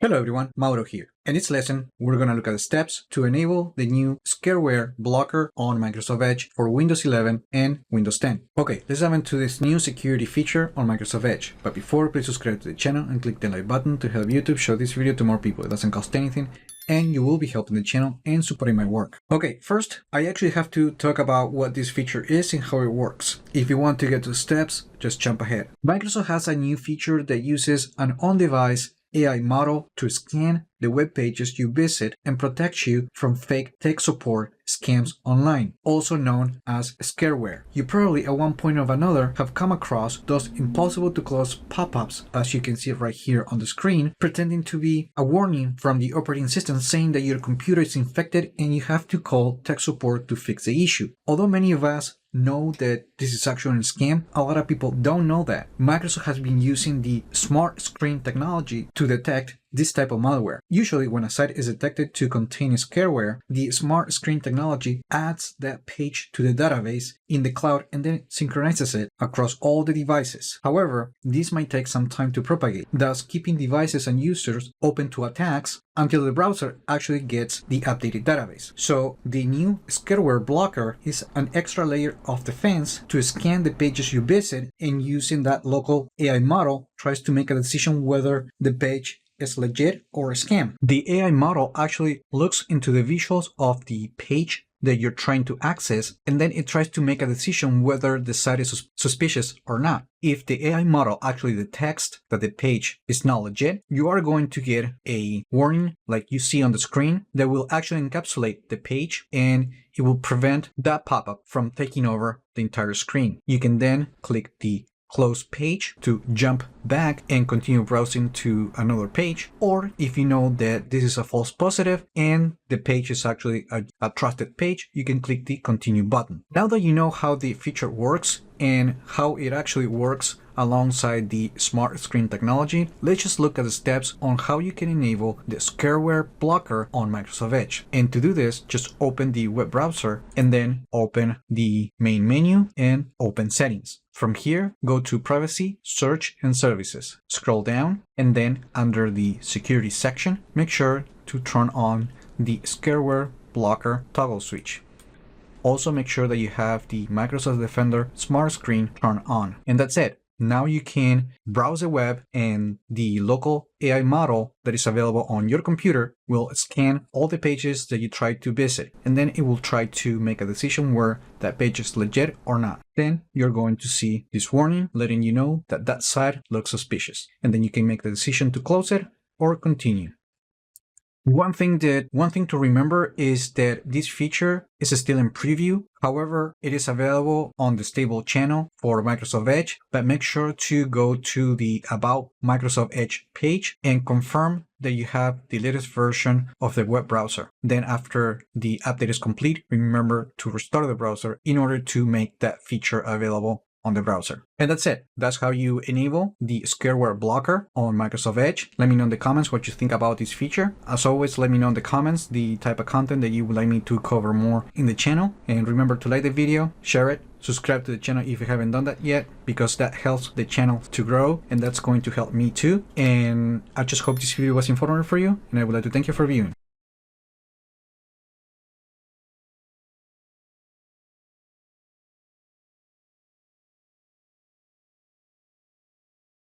Hello everyone, Mauro here. In this lesson, we're going to look at the steps to enable the new Scareware Blocker on Microsoft Edge for Windows 11 and Windows 10. Okay, let's dive into this new security feature on Microsoft Edge. But before, please subscribe to the channel and click the like button to help YouTube show this video to more people. It doesn't cost anything, and you will be helping the channel and supporting my work. Okay, first, I actually have to talk about what this feature is and how it works. If you want to get to the steps, just jump ahead. Microsoft has a new feature that uses an on-device AI model to scan the web pages you visit and protect you from fake tech support scams online, also known as scareware. You probably at one point or another have come across those impossible to close pop-ups, as you can see right here on the screen, pretending to be a warning from the operating system saying that your computer is infected and you have to call tech support to fix the issue. Although many of us know that this is actually a scam, a lot of people don't know that. Microsoft has been using the smart screen technology to detect this type of malware. Usually when a site is detected to contain scareware, the smart screen technology adds that page to the database in the cloud and then synchronizes it across all the devices. However, this might take some time to propagate, thus keeping devices and users open to attacks until the browser actually gets the updated database. So the new Scareware Blocker is an extra layer of defense to scan the pages you visit, and using that local AI model tries to make a decision whether the page is legit or a scam. The AI model actually looks into the visuals of the page that you're trying to access, and then it tries to make a decision whether the site is suspicious or not. If the AI model actually detects that the page is not legit, you are going to get a warning like you see on the screen that will actually encapsulate the page, and it will prevent that pop-up from taking over the entire screen. You can then click the close page to jump back and continue browsing to another page, or if you know that this is a false positive and the page is actually a trusted page, you can click the continue button. Now that you know how the feature works and how it actually works alongside the smart screen technology, let's just look at the steps on how you can enable the Scareware Blocker on Microsoft Edge. And to do this, just open the web browser and then open the main menu and open settings. From here, go to Privacy, Search and Services. Scroll down, and then under the Security section, make sure to turn on the Scareware Blocker toggle switch. Also make sure that you have the Microsoft Defender Smart Screen turned on. And that's it. Now you can browse the web, and the local AI model that is available on your computer will scan all the pages that you try to visit, and then it will try to make a decision where that page is legit or not. Then you're going to see this warning letting you know that that site looks suspicious, and then you can make the decision to close it or continue. One thing to remember is that this feature is still in preview. However, it is available on the stable channel for Microsoft Edge, but make sure to go to the About Microsoft Edge page and confirm that you have the latest version of the web browser. Then after the update is complete, remember to restart the browser in order to make that feature available on the browser. And that's it. That's how you enable the Scareware Blocker on Microsoft Edge. Let me know in the comments what you think about this feature. As always, let me know in the comments the type of content that you would like me to cover more in the channel. And remember to like the video, share it, subscribe to the channel if you haven't done that yet, because that helps the channel to grow, and that's going to help me too. And I just hope this video was informative for you, and I would like to thank you for viewing.